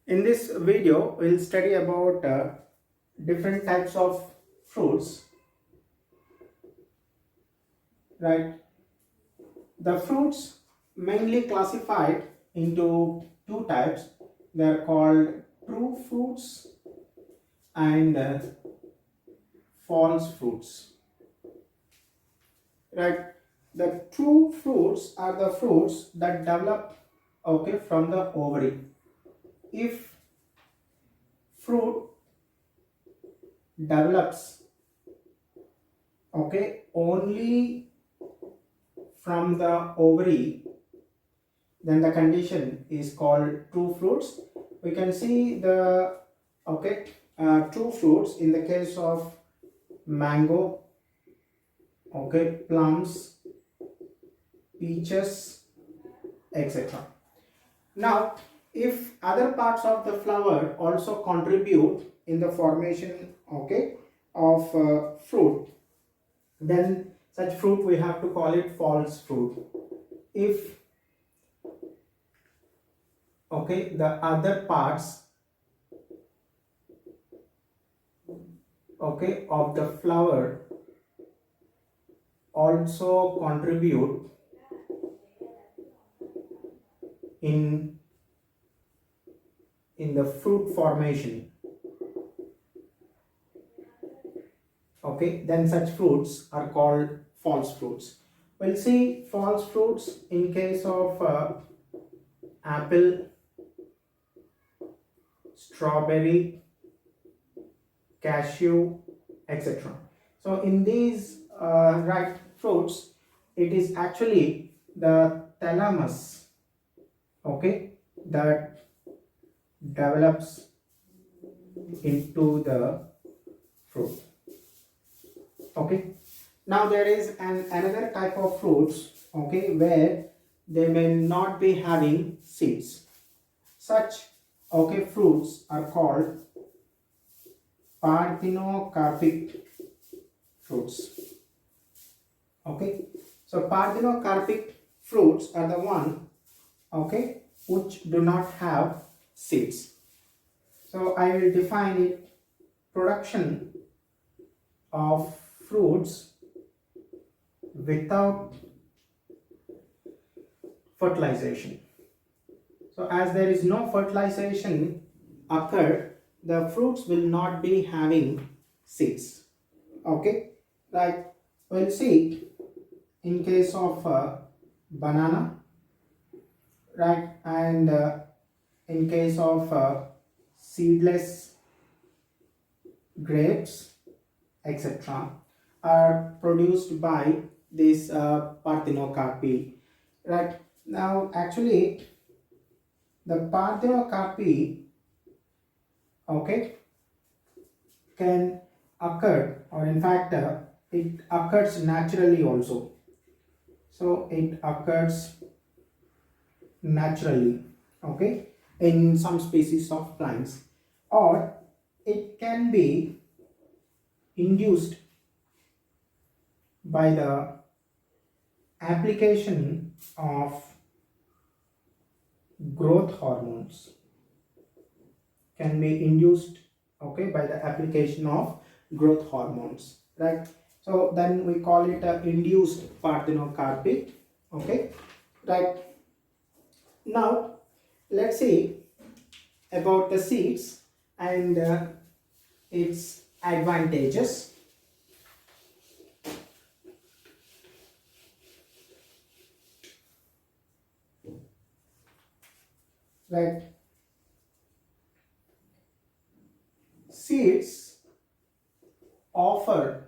In this video, we'll study about different types of fruits, right? The fruits mainly classified into two types. They are called true fruits and false fruits, right? The true fruits are the fruits that develop from the ovary. If fruit develops only from the ovary, then the condition is called true fruits. We can see the true fruits in the case of mango, plums, peaches, etc. Now, if other parts of the flower also contribute in the formation of fruit, then such fruit we have to call it false fruit. If the other parts of the flower also contribute in the fruit formation, then such fruits are called false fruits. We'll see false fruits in case of apple, strawberry, cashew, etc. So in these fruits, it is actually the thalamus that develops into the fruit. Now there is another type of fruits where they may not be having seeds. Such fruits are called parthenocarpic fruits. So parthenocarpic fruits are the one which do not have seeds. So I will define it: production of fruits without fertilization. So as there is no fertilization occurred, the fruits will not be having seeds. Right? We'll see in case of banana, right, and in case of seedless grapes, etc., are produced by this parthenocarpy. Right? Now actually the parthenocarpy can occur, or in fact it occurs naturally also. So it occurs naturally in some species of plants, or it can be induced by the application of growth hormones. Can be induced by the application of growth hormones, right? So then we call it a induced parthenocarpy. Right? Now let's see about the seeds and its advantages. Right? Seeds offer,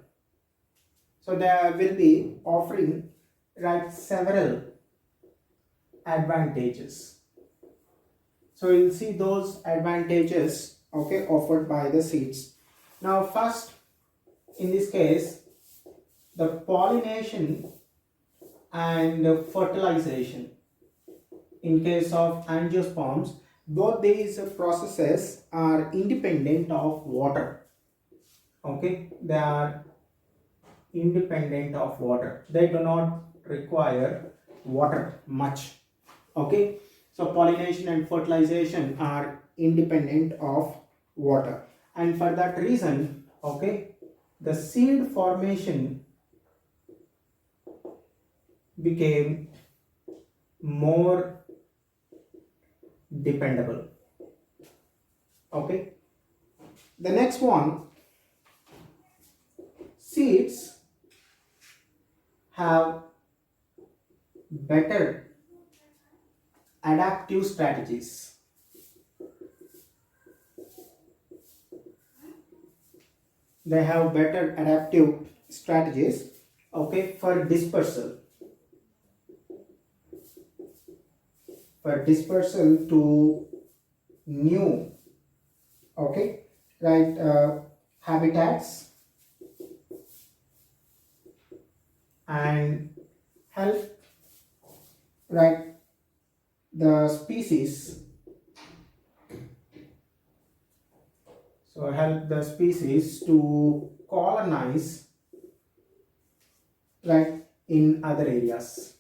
so they will be offering several advantages. So you'll see those advantages offered by the seeds. Now first, in this case, the pollination and fertilization. In case of angiosperms, both these processes are independent of water. They are independent of water. They do not require water much. So pollination and fertilization are independent of water, and for that reason, okay, the seed formation became more dependable. Okay, the next one, seeds have better adaptive strategies. They have better adaptive strategies, okay, for dispersal to new, okay, right, habitats, and help, right, the species, so help the species to colonize, right, in other areas.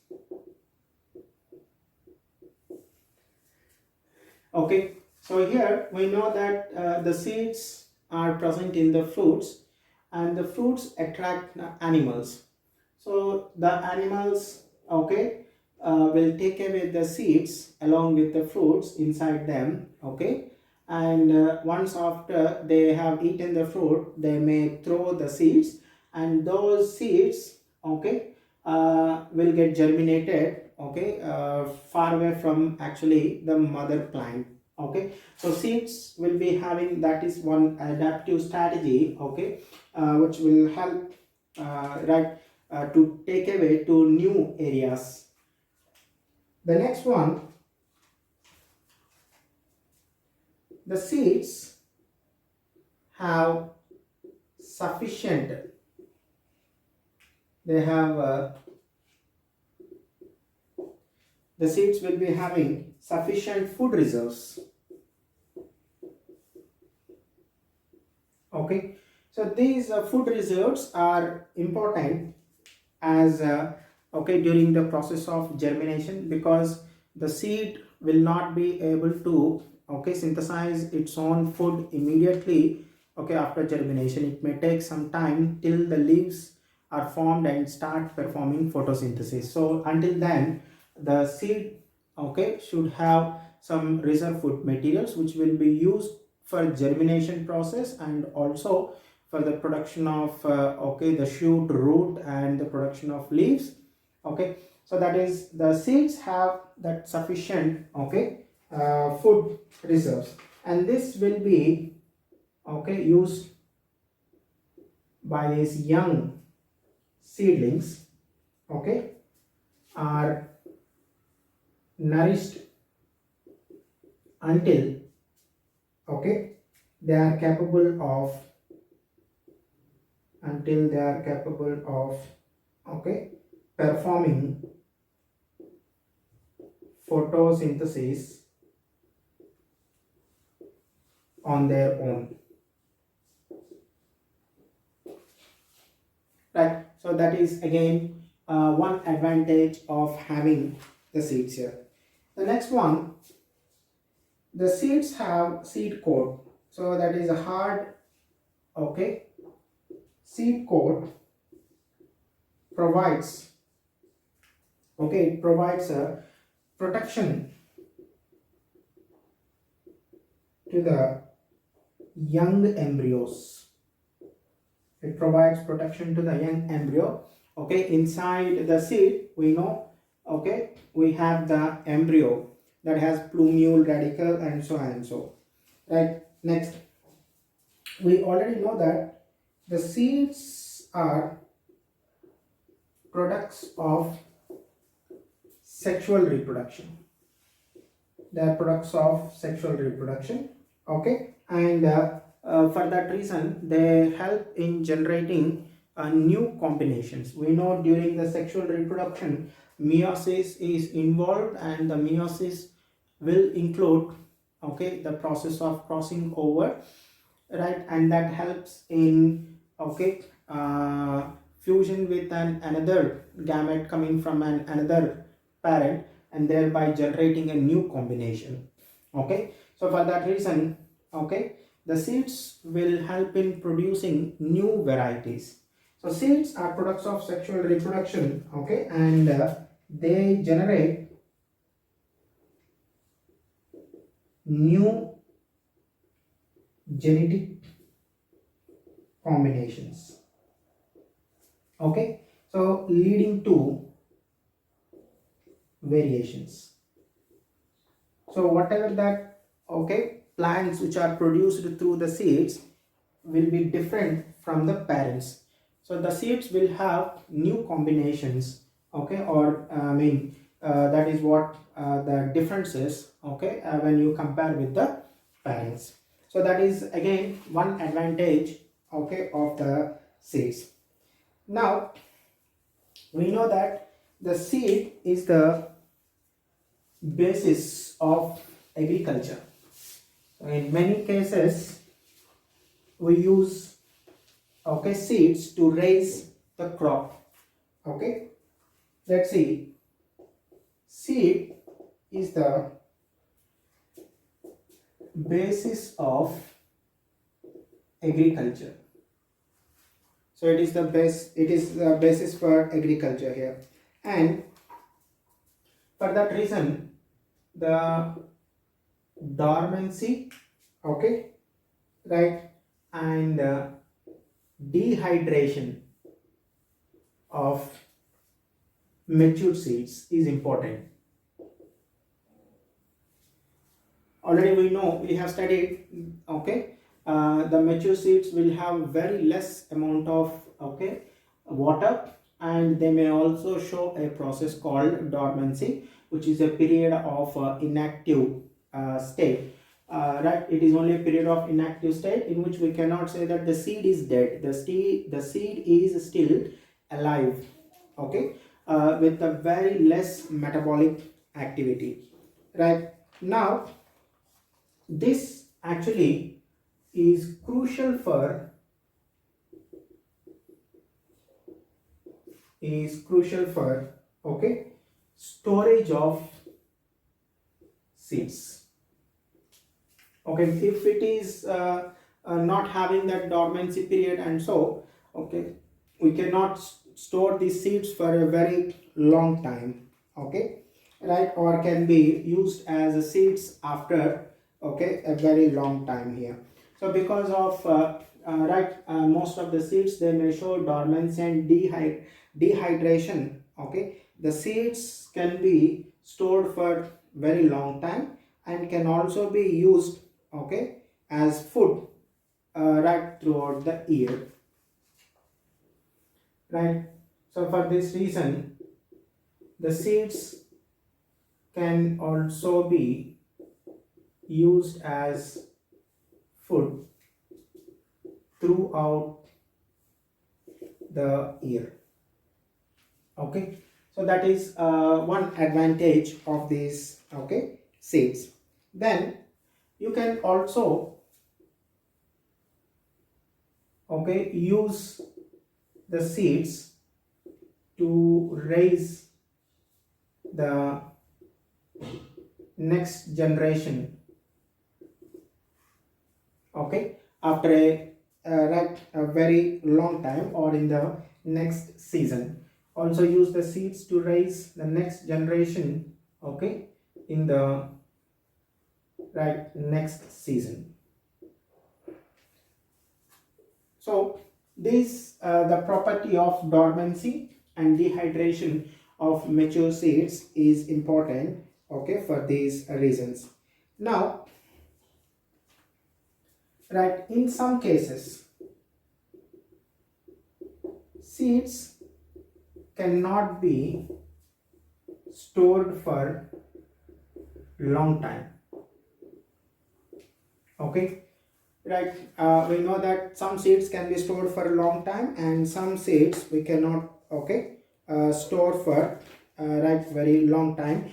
Okay, so here we know that the seeds are present in the fruits, and the fruits attract animals. So the animals, okay, will take away the seeds along with the fruits inside them, okay, and once after they have eaten the fruit, they may throw the seeds, and those seeds, okay, will get germinated, okay, far away from actually the mother plant. Okay, so seeds will be having, that is one adaptive strategy, okay, which will help, right, to take away to new areas. The next one, the seeds have sufficient, they have the seeds will be having sufficient food reserves. Okay, so these food reserves are important as okay, during the process of germination, because the seed will not be able to, okay, synthesize its own food immediately, okay, after germination. It may take some time till the leaves are formed and start performing photosynthesis. So until then, the seed, okay, should have some reserve food materials which will be used for germination process, and also for the production of okay, the shoot, root, and the production of leaves. Okay, so that is, the seeds have that sufficient, okay, food reserves, and this will be, okay, used by these young seedlings, okay, are nourished until, okay, they are capable of, okay, performing photosynthesis on their own, right? So that is again one advantage of having the seeds here. The next one, the seeds have seed coat, so that is a hard, okay, seed coat provides, okay, it provides a protection to the young embryos. It provides protection to the young embryo. Okay, inside the seed, we know, okay, we have the embryo that has plumule, radicle, and so on and so, right? Next, we already know that the seeds are products of sexual reproduction. They are products of sexual reproduction, okay, and for that reason they help in generating new combinations. We know during the sexual reproduction, meiosis is involved, and the meiosis will include, okay, the process of crossing over, right, and that helps in, okay, fusion with another gamete coming from another parent, and thereby generating a new combination. Okay, so for that reason, okay, the seeds will help in producing new varieties. So seeds are products of sexual reproduction, okay, and they generate new genetic combinations. Okay, so leading to variations. So whatever that, okay, plants which are produced through the seeds will be different from the parents. So the seeds will have new combinations, okay, or that is what the difference is, okay, when you compare with the parents. So that is again one advantage, okay, of the seeds. Now we know that the seed is the basis of agriculture. In many cases we use, okay, seeds to raise the crop. Okay, let's see, seed is the basis of agriculture. So it is the basis for agriculture here, and for that reason the dormancy, okay, right, and dehydration of mature seeds is important. Already we know, we have studied, okay, the mature seeds will have very less amount of, okay, water, and they may also show a process called dormancy, which is a period of inactive state. Right, it is only a period of inactive state in which we cannot say that the seed is dead. The seed is still alive, okay, with a very less metabolic activity. Right, now this actually is crucial for okay, storage of seeds. Okay, if it is not having that dormancy period, and so, okay, we cannot store these seeds for a very long time, okay, right, or can be used as seeds after, okay, a very long time here. So because of most of the seeds, they may show dormancy and dehydration, okay, the seeds can be stored for very long time and can also be used, okay, as food right throughout the year. Right, so for this reason the seeds can also be used as food throughout the year. Okay, so that is one advantage of these, okay, seeds. Then you can also, okay, use the seeds to raise the next generation, okay, after a very long time or in the next season. Also use the seeds to raise the next generation, okay, in the next season. So this the property of dormancy and dehydration of mature seeds is important, okay, for these reasons. Now, right, in some cases seeds cannot be stored for long time, okay, right, we know that some seeds can be stored for a long time and some seeds we cannot, okay, store for very long time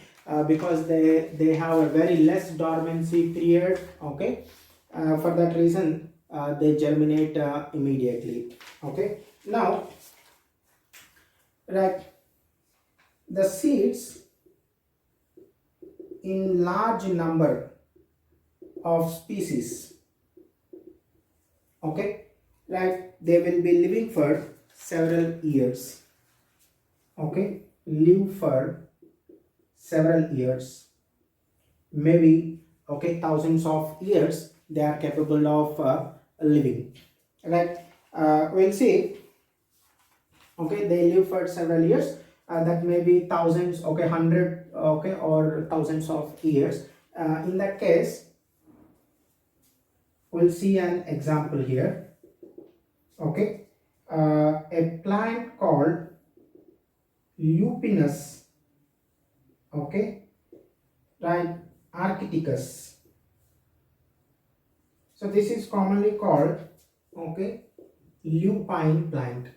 because they have a very less dormancy period, okay. For that reason they germinate immediately. Okay, now, right, the seeds in large number of species, okay, right, they will be living for several years, okay, live for several years, maybe, okay, thousands of years they are capable of living, right. We'll see, okay, they live for several years, that may be thousands, okay, hundred, okay, or thousands of years. In that case, we'll see an example here, okay. A plant called lupinus, okay, right, arcticus. So this is commonly called, okay, lupine plant.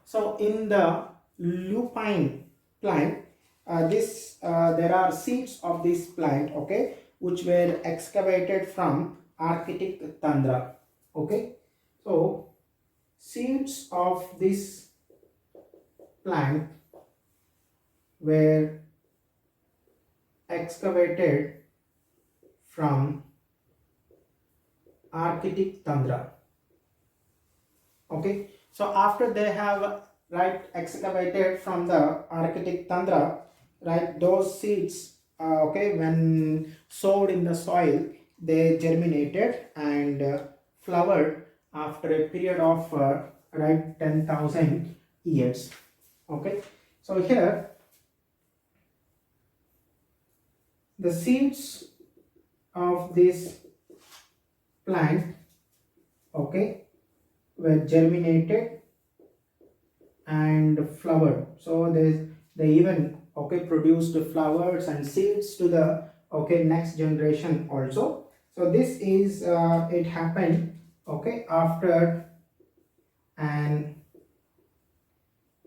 So in the lupine plant, there are seeds of this plant, okay, which were excavated from Arctic tundra, okay. So seeds of this plant were excavated from Arctic tundra, okay. So after they have, right, excavated from the Arctic tundra, right, those seeds, okay, when sowed in the soil, they germinated and flowered after a period of right, 10,000 years, okay. So here the seeds of this plant, okay, were germinated and flowered. So they even, okay, produced flowers and seeds to the, okay, next generation also. So this is it happened, okay, after an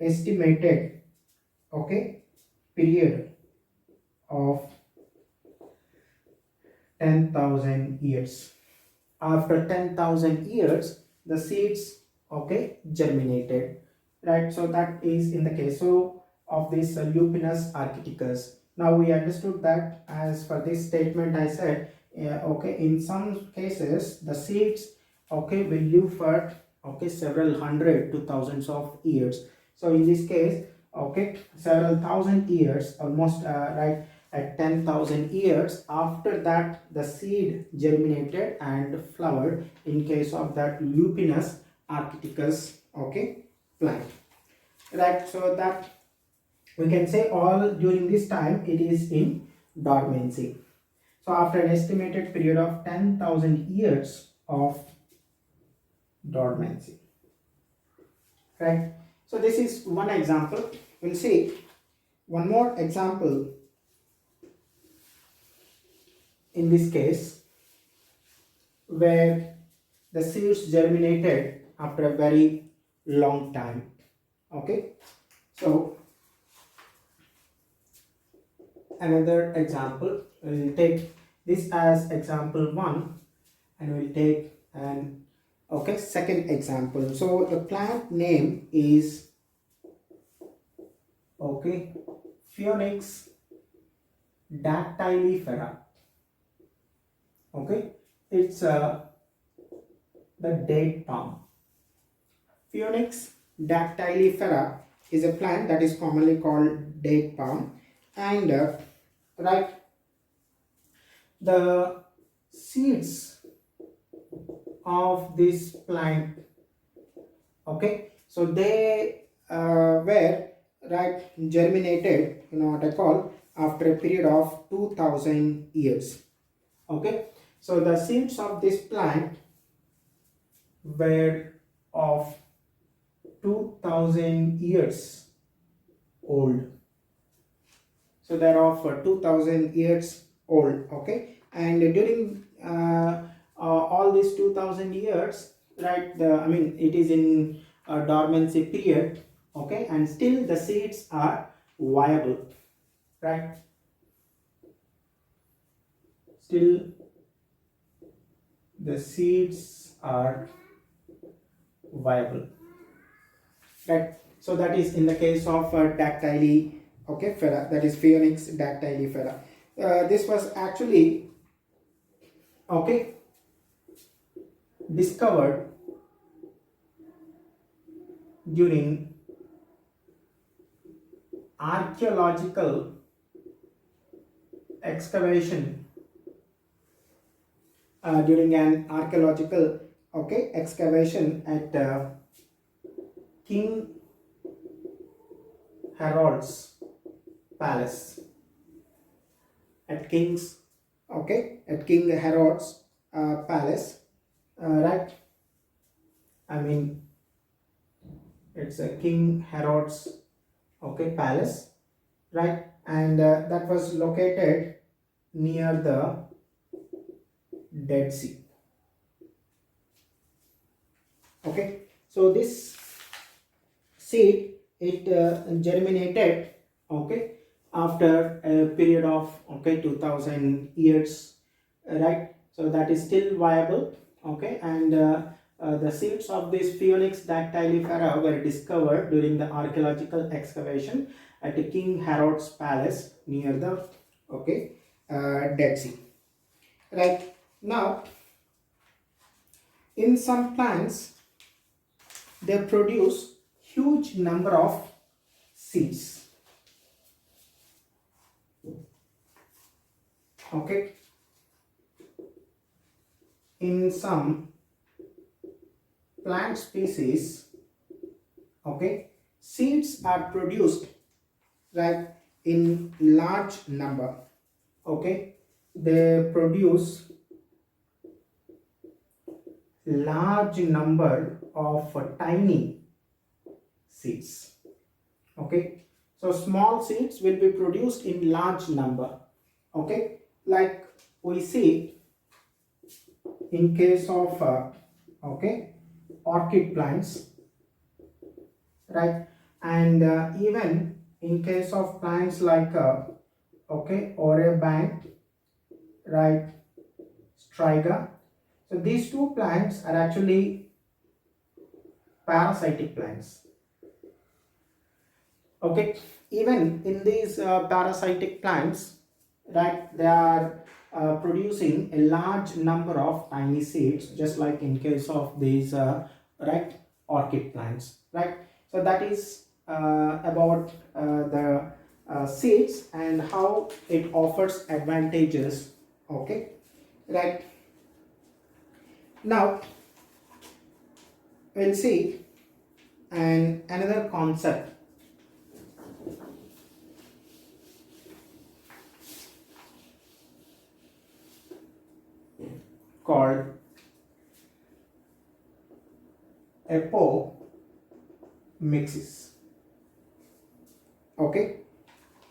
estimated, okay, period of 10,000 years. After 10,000 years, the seeds, okay, germinated, right. So that is in the case of this lupinus arcticus. Now we understood that as for this statement I said, okay, in some cases the seeds, okay, will live for, okay, several hundred to thousands of years. So in this case, okay, several thousand years, almost right, at 10,000 years, after that the seed germinated and flowered in case of that lupinus arcticus, okay, plant, right. So that we can say all during this time it is in dormancy. So after an estimated period of 10,000 years of dormancy, right. So this is one example. We'll see one more example in this case where the seeds germinated after a very long time, okay. So another example, we'll take this as example 1 and we'll take an, okay, second example. So the plant name is, okay, Phoenix dactylifera, okay. It's the date palm. Phoenix dactylifera is a plant that is commonly called date palm, and right, the seeds of this plant, okay, so they were, right, germinated, you know what I call, after a period of 2,000 years, okay. So the seeds of this plant were of 2,000 years old. So they are of 2,000 years old, okay. And during all these 2,000 years, right, I mean it is in a dormancy period, okay, and still the seeds are viable, right. Still the seeds are viable, right. So that is in the case of dactyly, okay, fera, that is Phoenix dactylifera. this was actually okay discovered during archaeological excavation, during an archaeological excavation at King Herod's palace, at King Herod's palace, right? I mean, it's a King Herod's palace, right? And that was located near the Dead Sea. Okay, so this seed, it germinated after a period of 2000 years, right? So that is still viable, and the seeds of this Phoenix dactylifera were discovered during the archaeological excavation at King Herod's palace near the Dead Sea. Right now, in some plants, they produce huge number of seeds. Okay, in some plant species, seeds are produced right in large number. They produce large number of tiny seeds. So small seeds will be produced in large number. Like we see in case of orchid plants, right? And even in case of plants like Orebank, right, Striga. So these two plants are actually parasitic plants. Even in these parasitic plants, right, they are producing a large number of tiny seeds, just like in case of these right, orchid plants, right? So that is about the seeds and how it offers advantages. Right, now we'll see another concept called Apomixis.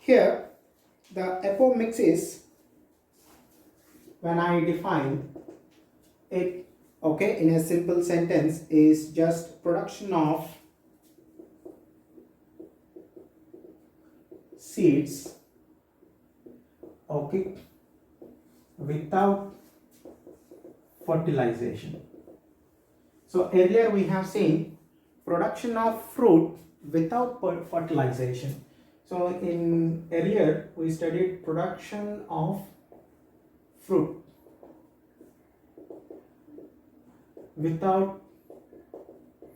Here the Apomixis, when I define it in a simple sentence, is just production of seeds without fertilization. So earlier we have seen production of fruit without fertilization. So in earlier we studied production of fruit without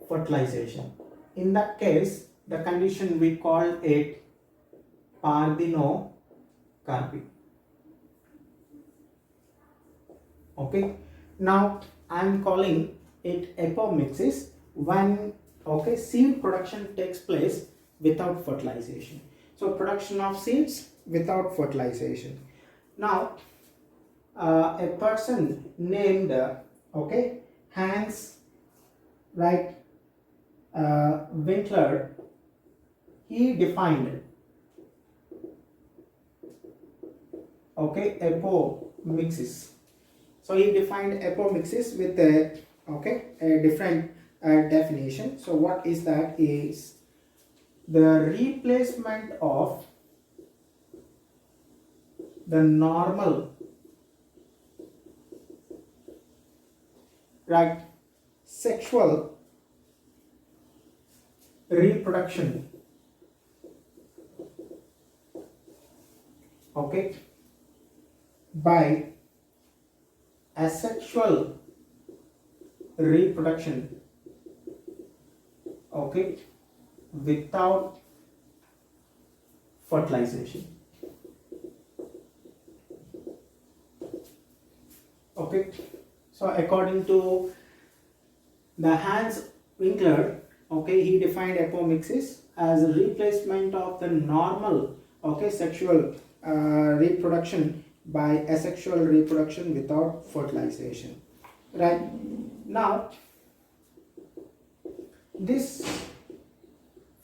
fertilization. In that case, the condition we call it parthenocarpy. Now I am calling it apomixis when seed production takes place without fertilization. So production of seeds without fertilization. Now a person named Hans Winkler, he defined apomixis. So he defined apomixis with a different definition. So what is that? Is the replacement of the normal sexual reproduction by asexual reproduction, okay, without fertilization. Okay, so according to the Hans Winkler, okay, he defined apomixis as a replacement of the normal, okay, sexual reproduction by asexual reproduction without fertilization. Right now, this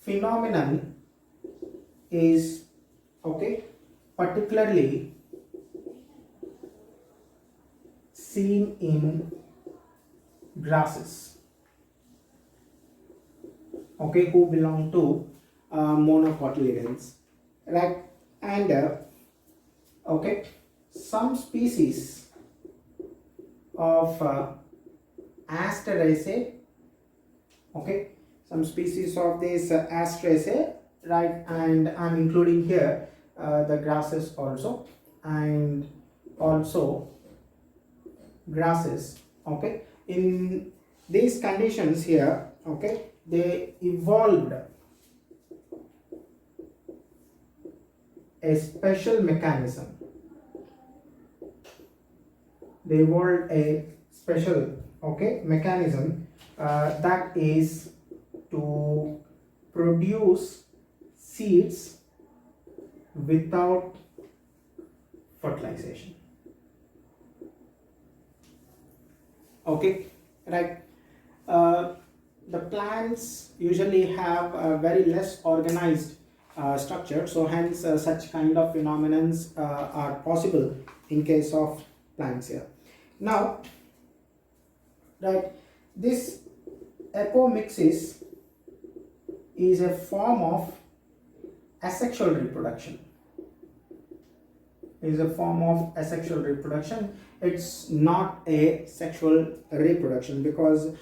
phenomenon is, okay, particularly seen in grasses, okay, who belong to monocotyledons, right? And okay, some species of Asteraceae, okay, some species of this Asteraceae, right? And I'm including here the grasses also, and also grasses, okay. In these conditions here, okay, they evolved a special mechanism. They evolved a special, okay, mechanism that is to produce seeds without fertilization. Okay, right. The plants usually have a very less organized structure, so hence such kind of phenomenons are possible in case of plants here. Now, right, this apomixis is a form of asexual reproduction. It's not a sexual reproduction because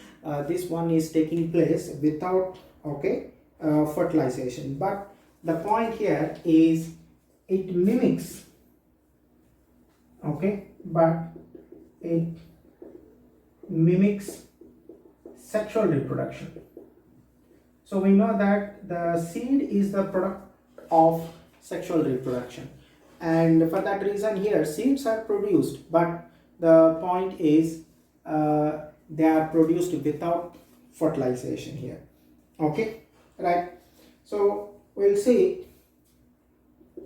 this one is taking place without, okay, fertilization. But the point here is it mimics, okay, but it mimics sexual reproduction. So we know that the seed is the product of sexual reproduction, and for that reason here seeds are produced, but the point is they are produced without fertilization here. Okay, right. So we'll see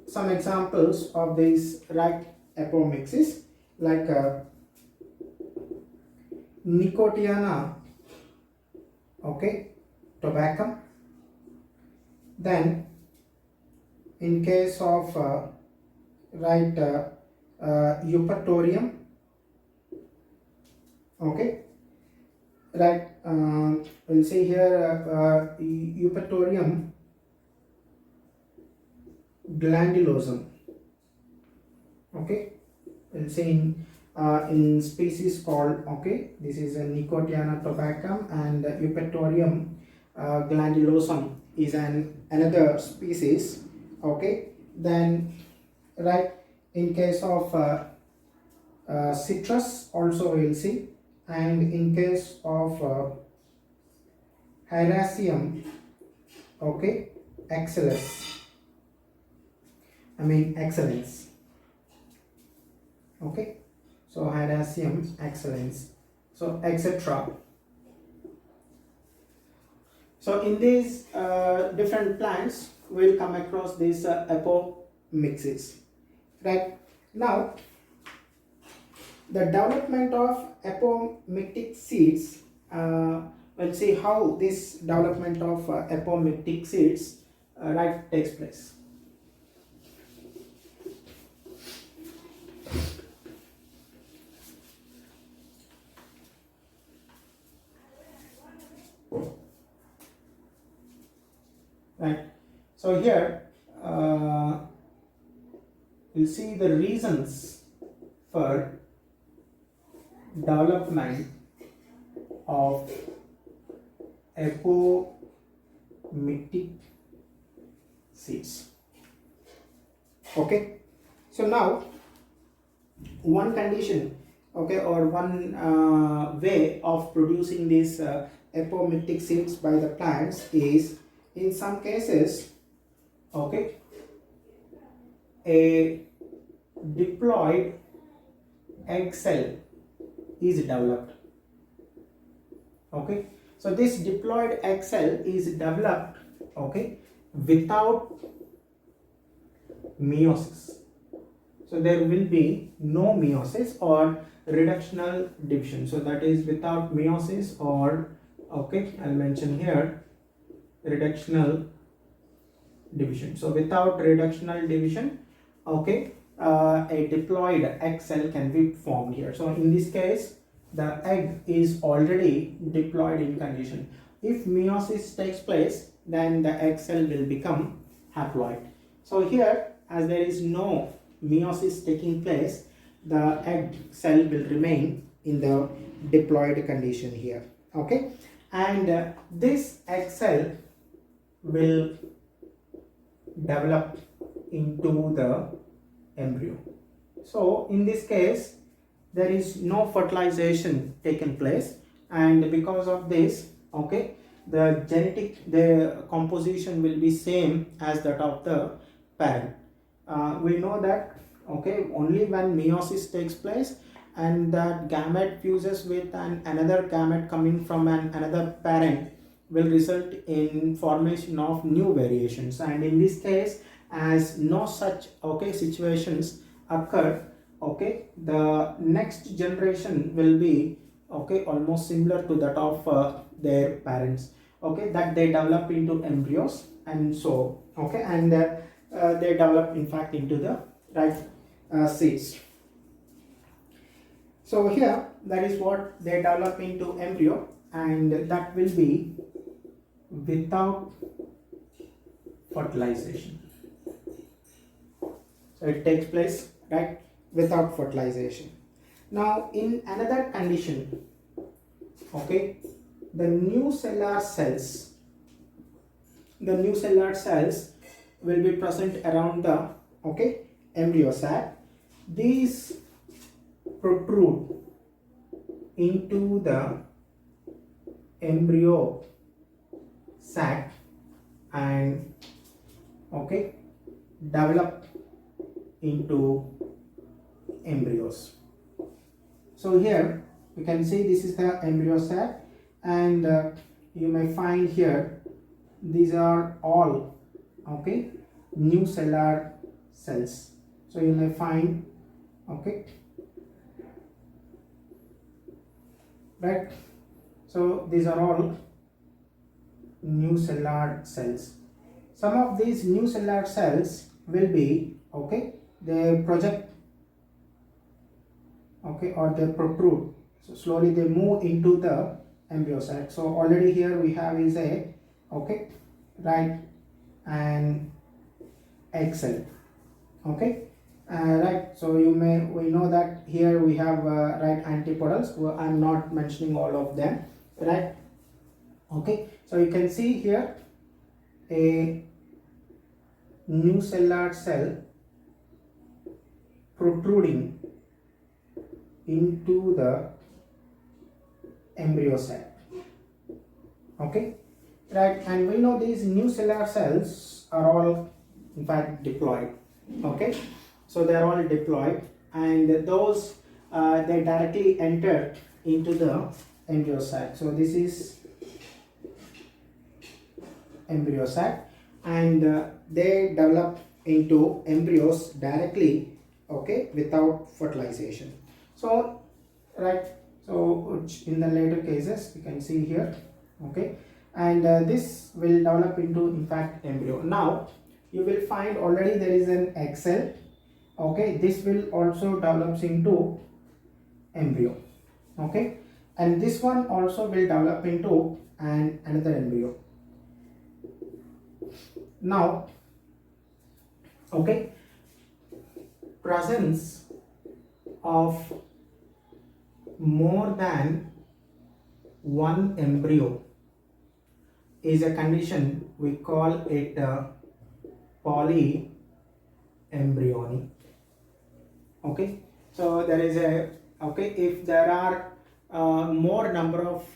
some examples of these, right, apomixis, like Nicotiana, okay, tabacum. Then in case of right, Eupatorium, okay, right, we'll see here Eupatorium glandulosum, okay, we'll see in species called, okay, this is a Nicotiana tabacum, and Eupatorium glandulosum is another species, okay. Then right, in case of citrus also we will see, and in case of Hyraceum, okay, excellence, okay, so Hyraceum excellence, so etc. So in these different plants we'll come across these apomixis. Right now, the development of apomictic seeds, we'll see how this development of apomictic seeds right takes place. Right, so here we'll see the reasons for development of apomictic seeds. Okay, so now one condition, okay, or one way of producing these apomictic seeds by the plants is, in some cases, okay, a diploid egg cell is developed. Okay, so this diploid egg cell is developed, okay, without meiosis. So there will be no meiosis or reductional division. So that is without meiosis or, okay, I'll mention here reductional division. So without reductional division, okay, a diploid egg cell can be formed here. So in this case, the egg is already diploid in condition. If meiosis takes place, then the egg cell will become haploid. So here, as there is no meiosis taking place, the egg cell will remain in the diploid condition here. Okay, and this egg cell will develop into the embryo. So in this case, there is no fertilization taken place, and because of this, okay, the composition will be same as that of the parent. We know that, okay, only when meiosis takes place and that gamete fuses with another gamete coming from another parent will result in formation of new variations, and in this case, as no such, okay, situations occur, okay, the next generation will be, okay, almost similar to that of their parents, okay, that they develop into embryos, and so, okay, and they develop in fact into the right seeds. So here, that is what they develop into embryo, and that will be without fertilization. So it takes place, right, without fertilization. Now in another condition, okay, the new cellular cells will be present around the, okay, embryo sac. These protrude into the embryo sac and, okay, develop into embryos. So here you can see this is the embryo sac, and you may find here these are all, okay, new cellular cells. So you may find, okay, right, so these are all new cellular cells. Some of these new cellular cells will be, okay, they project, okay, or they protrude. So slowly they move into the embryo sac. So already here we have is a, okay, right, and egg cell, okay, right. So we know that here we have right antipodals. Well, I'm not mentioning all of them, right, okay. So you can see here a new cellular cell protruding into the embryo sac, okay, right, and we know these new cellular cells are all in fact diploid, okay, so they are all diploid, and those they directly enter into the embryo sac. So this is embryo sac, and they develop into embryos directly, okay, without fertilization. So right, so in the later cases you can see here, okay, and this will develop into in fact embryo. Now you will find already there is an egg cell, okay, this will also develops into embryo, okay, and this one also will develop into another embryo. Now, okay, presence of more than one embryo is a condition, we call it polyembryony, okay. So there is a, okay, if there are more number of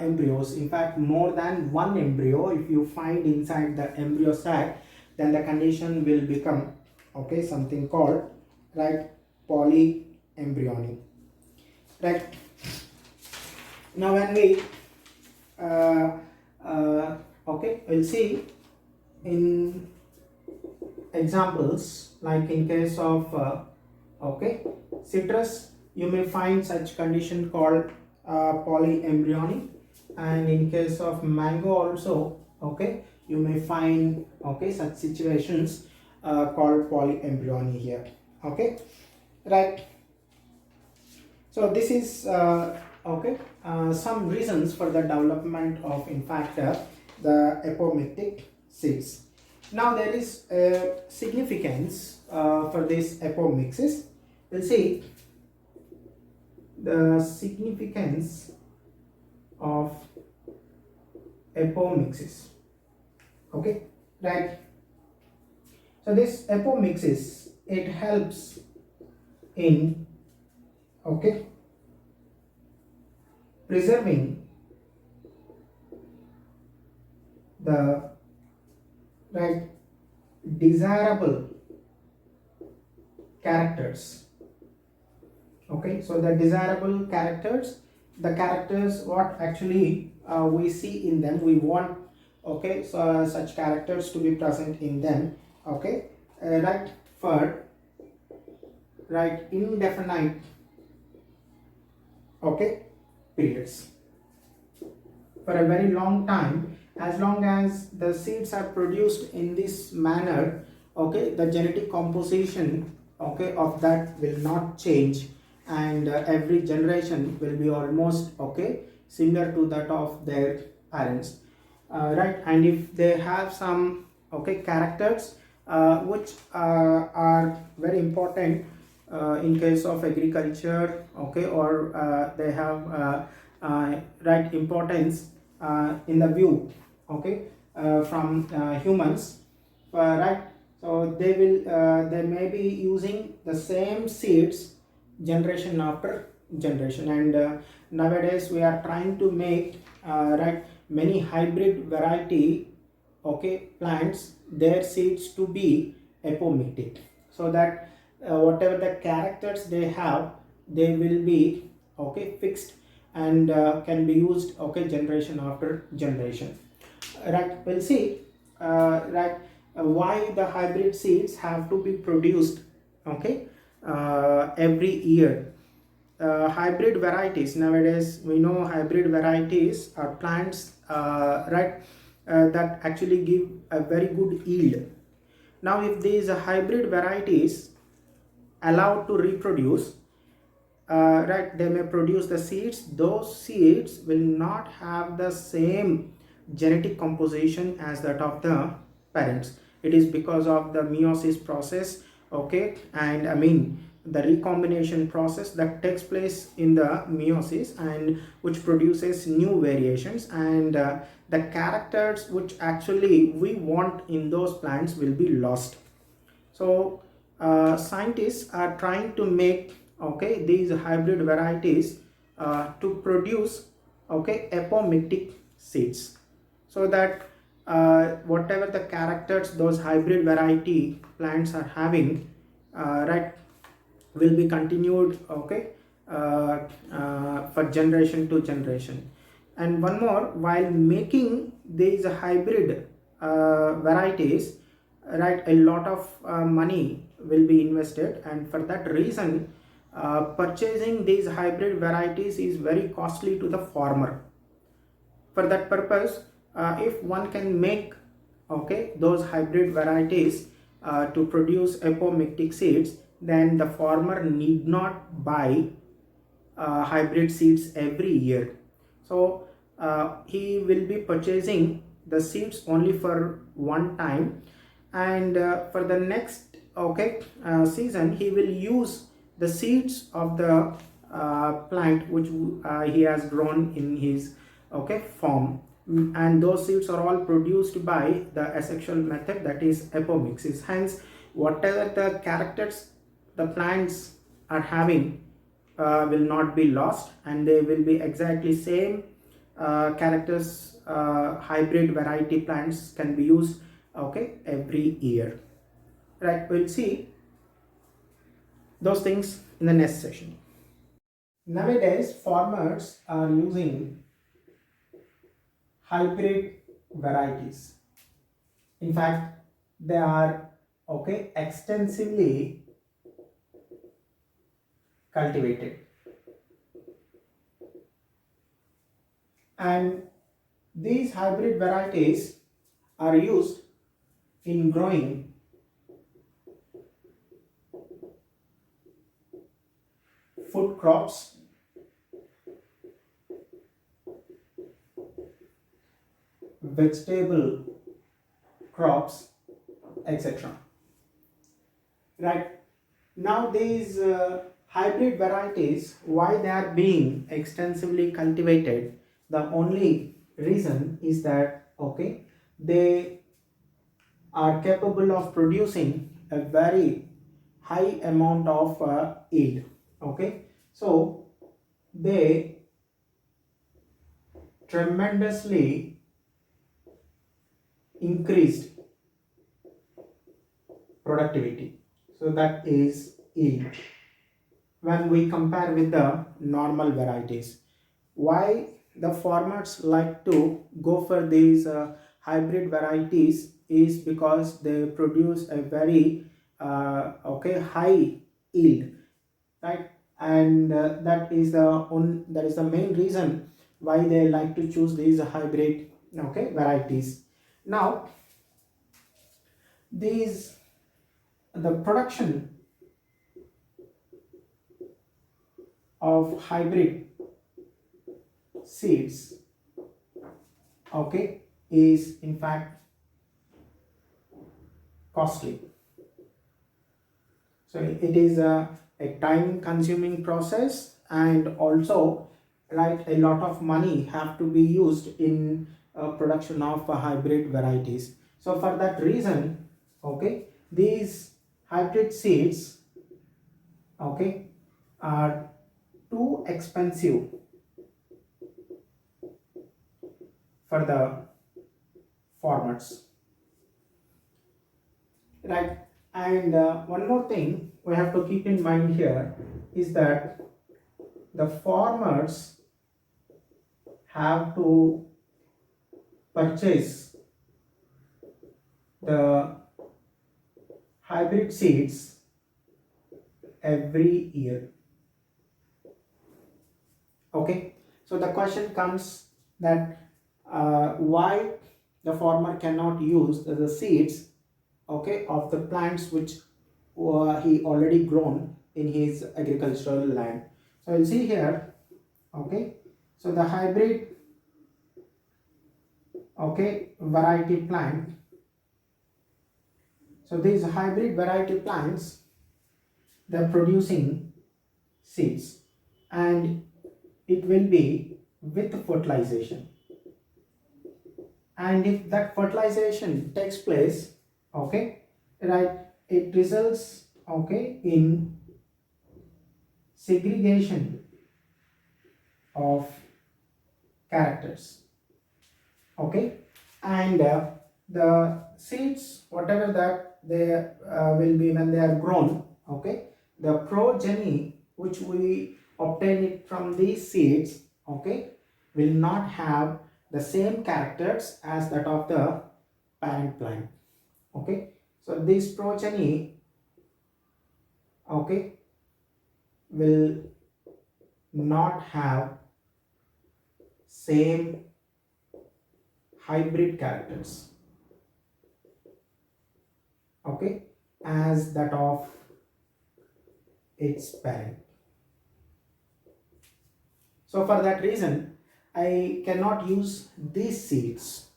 embryos, in fact more than one embryo, if you find inside the embryo sac, then the condition will become, okay, something called, right, polyembryony. Right. Now when we okay, we'll see in examples, like in case of okay, citrus, you may find such condition called polyembryony, and in case of mango also, okay, you may find, okay, such situations called polyembryony here. Okay, right. So this is okay, some reasons for the development of, in fact, the apomictic seeds. Now there is a significance for this apomixis. We'll see the significance of apomixis. Okay, right. So this apomixis, it helps in, okay, preserving the, right, desirable characters. Okay, so the desirable characters, the characters what actually we see in them, we want, okay, so such characters to be present in them. Okay, right, for, right, indefinite, okay, periods, for a very long time, as long as the seeds are produced in this manner, okay, the genetic composition, okay, of that will not change, and every generation will be almost, okay, similar to that of their parents, right. And if they have some, okay, characters which are very important in case of agriculture, okay, or they have right, importance in the view, okay, from humans, right. So they will they may be using the same seeds generation after generation, and nowadays we are trying to make right, many hybrid variety, okay, plants, their seeds to be apomictic, so that whatever the characters they have, they will be, okay, fixed, and can be used, okay, generation after generation. Right, we'll see right, why the hybrid seeds have to be produced, okay, every year. Hybrid varieties, nowadays we know hybrid varieties are plants, right, that actually give a very good yield. Now if these hybrid varieties allowed to reproduce, right, they may produce the seeds, those seeds will not have the same genetic composition as that of the parents. It is because of the meiosis process, okay, and I mean the recombination process that takes place in the meiosis, and which produces new variations, and the characters which actually we want in those plants will be lost. So scientists are trying to make, okay, these hybrid varieties to produce, okay, apomictic seeds, so that whatever the characters those hybrid variety plants are having, right, will be continued, okay, for generation to generation. And one more, while making these hybrid varieties, right, a lot of money will be invested, and for that reason purchasing these hybrid varieties is very costly to the farmer. For that purpose, if one can make, okay, those hybrid varieties to produce apomictic seeds, then the farmer need not buy hybrid seeds every year. So he will be purchasing the seeds only for one time, and for the next, okay, season he will use the seeds of the plant which he has grown in his, okay, farm, and those seeds are all produced by the asexual method, that is apomixis. Hence whatever the characters the plants, are having will not be lost, and they will be exactly same characters. Hybrid variety plants can be used, okay, every year, right? We'll see those things in the next session. Nowadays farmers are using hybrid varieties. In fact, they are, okay, extensively cultivated, and these hybrid varieties are used in growing food crops, vegetable crops, etc. Right? Now these hybrid varieties, why they are being extensively cultivated, the only reason is that, okay, they are capable of producing a very high amount of yield. Okay, so they tremendously increased productivity, so that is yield, when we compare with the normal varieties. Why the farmers like to go for these hybrid varieties is because they produce a very okay, high yield, right? And that is the main reason why they like to choose these hybrid, okay, varieties. Now these the production of hybrid seeds, okay, is in fact costly. So it is a time consuming process, and also, right, a lot of money have to be used in production of hybrid varieties. So for that reason, okay, these hybrid seeds, okay, are too expensive for the farmers, right? And one more thing we have to keep in mind here is that the farmers have to purchase the hybrid seeds every year. Okay, so the question comes that why the farmer cannot use the seeds, okay, of the plants which he already grown in his agricultural land. So you'll see here, okay, so the hybrid, okay, variety plant. So these hybrid variety plants, they're producing seeds, and it will be with fertilization. And if that fertilization takes place, okay, right, it results, okay, in segregation of characters, okay, and the seeds, whatever that they will be when they are grown, okay, the progeny which we obtain it from these seeds, okay, will not have the same characters as that of the parent plant. Okay, so this progeny, okay, will not have same hybrid characters, okay, as that of its parent. So for that reason I cannot use these seeds.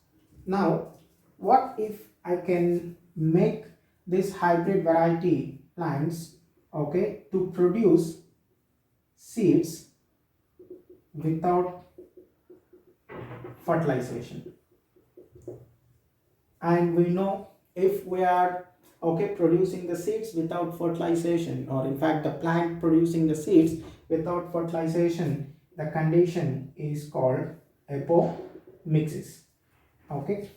Now what if I can make this hybrid variety plants, okay, to produce seeds without fertilization? And we know if we are okay, producing the seeds without fertilization, or in fact the plant producing the seeds without fertilization, the condition is called apomixis, okay,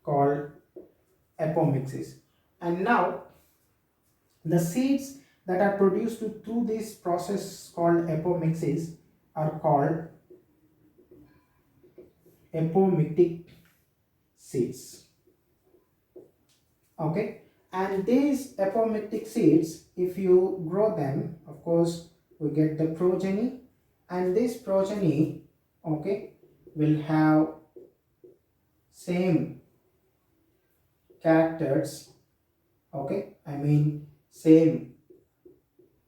called apomixis. And now the seeds that are produced through this process called apomixis are called apomictic seeds, okay. And these apomictic seeds, if you grow them, of course we get the progeny, and this progeny, okay, will have same characters, okay, I mean same,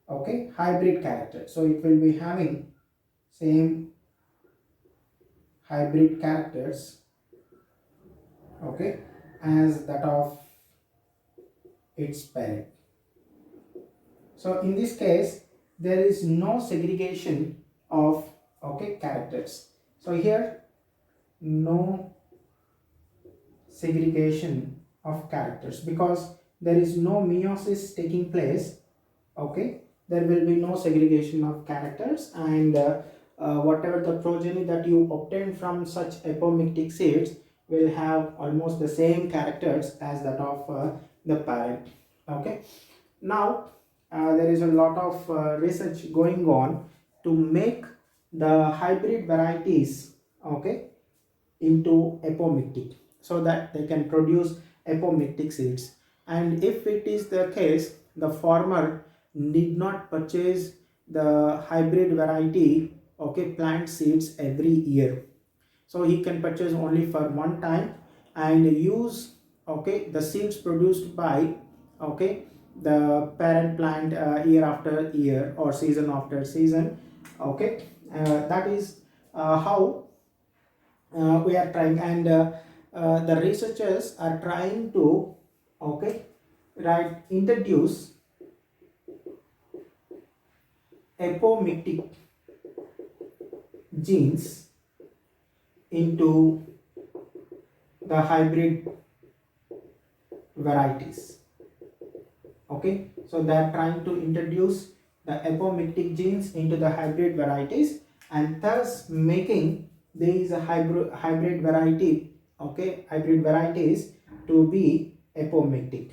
okay, hybrid character. So it will be having same hybrid characters, okay, as that of its parent. So in this case there is no segregation of, okay, characters. So here no segregation of characters, because there is no meiosis taking place, okay, there will be no segregation of characters, and whatever the progeny that you obtain from such apomictic seeds will have almost the same characters as that of the parent, okay. Now there is a lot of research going on to make the hybrid varieties, okay, into apomictic, so that they can produce apomictic seeds. And if it is the case, the farmer need not purchase the hybrid variety, okay, plant seeds every year. So he can purchase only for one time and use, okay, the seeds produced by, okay, the parent plant year after year or season after season, okay. That is how we are trying, and the researchers are trying to, okay, right, introduce apomictic genes into the hybrid varieties, okay. So they are trying to introduce the apomictic genes into the hybrid varieties, and thus making these hybrid variety, okay, hybrid varieties to be apomictic.